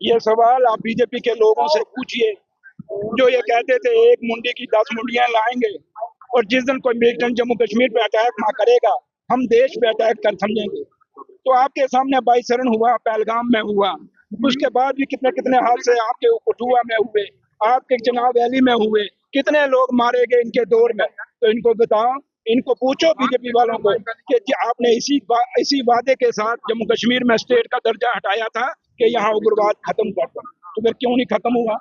ये सवाल आप बीजेपी के लोगों से पूछिए, जो ये कहते थे एक मुंडी की 10 मुंडियां लाएंगे, और जिस दिन कोई मिलिटेंट जम्मू कश्मीर पे अटैक ना करेगा, हम देश पे अटैक कर समझेंगे। तो आपके सामने 22 शरण हुआ, पहलगाम में हुआ, उसके बाद भी कितने कितने हादसे आपके कठुआ में हुए, आपके जनाब वैली में हुए, कितने लोग मारे गए इनके दौर में। तो इनको बताओ, इनको पूछो बीजेपी वालों को कि आपने इसी वादे के साथ जम्मू कश्मीर में स्टेट का दर्जा हटाया था कि यहाँ उग्रवाद खत्म कर दो, तो फिर क्यों नहीं खत्म हुआ?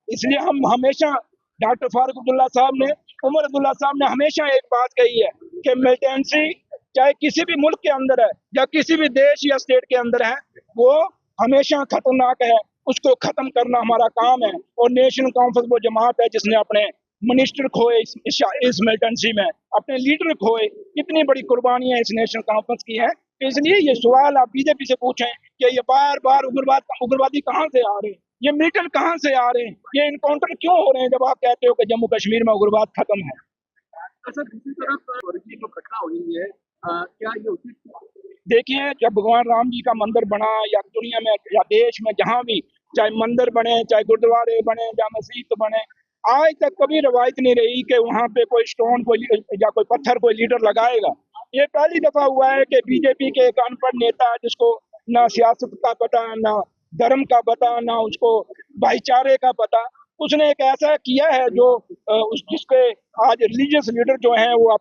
इसलिए हम हमेशा, डॉक्टर फारूक अब्दुल्ला साहब ने, उमर अब्दुल्ला साहब ने हमेशा एक बात कही है कि मिलिटेंसी चाहे किसी भी मुल्क के अंदर है या किसी भी देश या स्टेट के अंदर है, वो हमेशा खतरनाक है, उसको खत्म करना हमारा काम है। और नेशनल कॉन्फ्रेंस वो जमात है जिसने अपने मिनिस्टर खोए इस मिलिटेंसी में, अपने लीडर खोए, कितनी बड़ी कुर्बानियां इस नेशनल कॉन्फ्रेंस की है। तो इसलिए ये सवाल आप बीजेपी से पूछें कि ये बार बार उग्रवादी कहाँ से आ रहे हैं, ये मिलिटेंट कहाँ से आ रहे हैं, ये इनकाउंटर क्यों हो रहे हैं, जब आप कहते हो कि जम्मू कश्मीर में उग्रवाद खत्म है। अच्छा, दूसरी तरफ वर्गीय जो घटना हुई है, क्या ये उचित? देखिए, जब भगवान राम जी का मंदिर बना या दुनिया में या देश में जहाँ भी, चाहे मंदिर बने, चाहे गुरुद्वारे बने या मस्जिद बने, आज तक कभी रवायत नहीं रही कि वहाँ पे कोई स्टोन कोई या कोई पत्थर कोई लीडर लगाएगा। ये पहली दफा हुआ है कि बीजेपी के एक अनपढ़ नेता, जिसको ना सियासत का पता, ना धर्म का पता, ना उसको भाईचारे का पता, उसने एक ऐसा किया है जो जिसके आज रिलीजियस लीडर जो हैं वो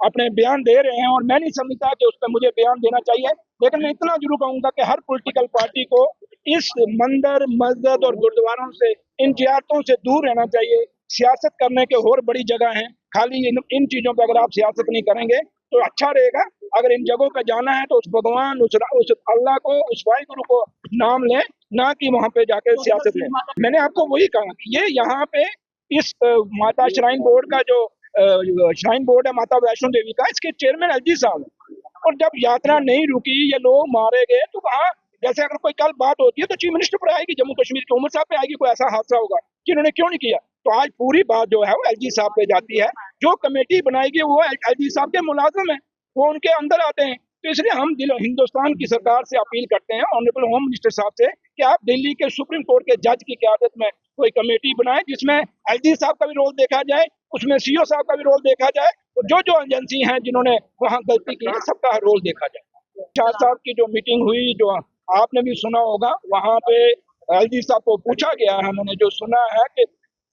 अपने बयान दे रहे हैं, और मैं नहीं समझता कि उस पर मुझे बयान देना चाहिए। लेकिन मैं इतना जरूर कहूंगा कि हर पॉलिटिकल पार्टी को इस मंदिर, मस्जिद और गुरुद्वारों से, इन जियारतों से दूर रहना चाहिए। सियासत करने के और बड़ी जगह हैं, खाली इन चीजों पर अगर आप सियासत नहीं करेंगे तो अच्छा रहेगा। अगर इन जगहों पर जाना है तो उस भगवान, उस अल्लाह को, उस वाहिगुरु को नाम लें, ना कि वहां पे जाके सियासत लें। मैंने आपको वही कहा कि ये यहाँ पे इस माता श्राइन बोर्ड का जो श्राइन बोर्ड है माता वैष्णो देवी का, इसके चेयरमैन एलजी साहब है। और जब यात्रा नहीं रुकी, ये लोग मारे गए, तो वहाँ जैसे अगर कोई कल बात होती है तो चीफ मिनिस्टर पर आएगी, जम्मू कश्मीर के उमर साहब पे आएगी, कोई ऐसा हादसा होगा कि इन्होंने क्यों नहीं किया। तो आज पूरी बात जो है वो एलजी साहब पे जाती है। जो कमेटी बनाएगी वो एलजी साहब के मुलाजिम है, वो उनके अंदर आते हैं। तो इसलिए हम हिंदुस्तान की सरकार से अपील करते हैं, ऑनरेबल होम मिनिस्टर साहब से, कि आप दिल्ली के सुप्रीम कोर्ट के जज की क़यादत में कोई कमेटी बनाए, जिसमें एलजी साहब का भी रोल देखा जाए, उसमें सीओ साहब का भी रोल देखा जाए, और जो एजेंसी हैं जिन्होंने वहाँ गलती की है, सबका रोल देखा जाए। शाह साहब की जो मीटिंग हुई, जो आपने भी सुना होगा, वहाँ पे एलजी साहब को पूछा गया है, मैंने जो सुना है कि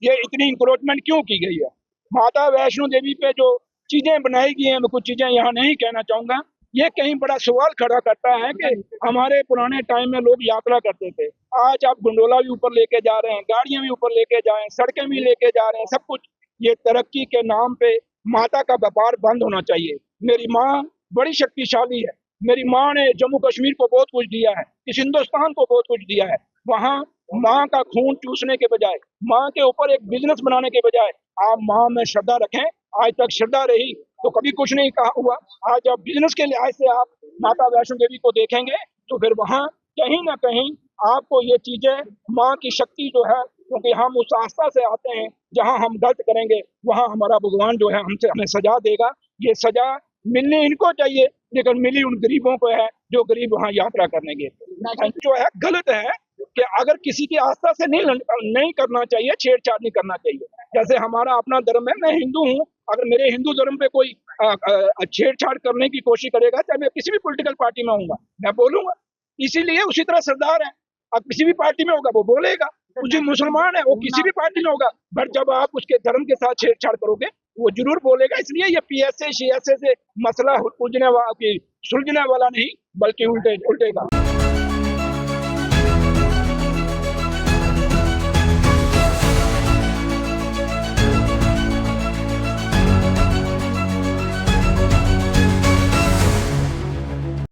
ये इतनी इंक्रोचमेंट क्यों की गई है। माता वैष्णो देवी पे जो चीजें बनाई गई हैं, मैं कुछ चीजें यहाँ नहीं कहना चाहूंगा, ये कहीं बड़ा सवाल खड़ा करता है कि हमारे पुराने टाइम में लोग यात्रा करते थे, आज आप गोंडोला भी ऊपर लेके जा रहे हैं, गाड़ियां भी ऊपर लेके जा रहे हैं, सड़कें भी लेके जा रहे हैं, सब कुछ। ये तरक्की के नाम पे माता का व्यापार बंद होना चाहिए। मेरी माँ बड़ी शक्तिशाली है, मेरी माँ ने जम्मू कश्मीर को बहुत कुछ दिया है, इस हिंदुस्तान को बहुत कुछ दिया है। वहाँ माँ का खून चूसने के बजाय, माँ के ऊपर एक बिजनेस बनाने के बजाय, आप माँ में श्रद्धा रखें। आज तक श्रद्धा रही तो कभी कुछ नहीं कहा हुआ। आज जब बिजनेस के लिहाज से आप माता वैष्णो देवी को देखेंगे तो फिर वहाँ कहीं ना कहीं आपको ये चीजें, माँ की शक्ति जो है, क्योंकि हम उस आस्था से आते हैं, जहाँ हम गलत करेंगे वहाँ हमारा भगवान जो है हमें सजा देगा। ये सजा मिलनी इनको चाहिए, लेकिन मिली उन गरीबों को है जो गरीब वहाँ यात्रा करने गए। जो है गलत है कि अगर किसी की आस्था से नहीं करना चाहिए, छेड़छाड़ नहीं करना चाहिए। जैसे हमारा अपना धर्म है, मैं हिंदू हूँ, अगर मेरे हिंदू धर्म पे कोई छेड़छाड़ करने की कोशिश करेगा, चाहे मैं किसी भी पॉलिटिकल पार्टी में हूँ, मैं बोलूंगा। इसीलिए उसी तरह सरदार है, अब किसी भी पार्टी में होगा वो बोलेगा, उसी मुसलमान है वो किसी भी पार्टी में होगा, बट जब आप उसके धर्म के साथ छेड़छाड़ करोगे वो जरूर बोलेगा। इसलिए ये पीएसए शीएसए से मसला सुलझने वाला नहीं, बल्कि उल्टेगा।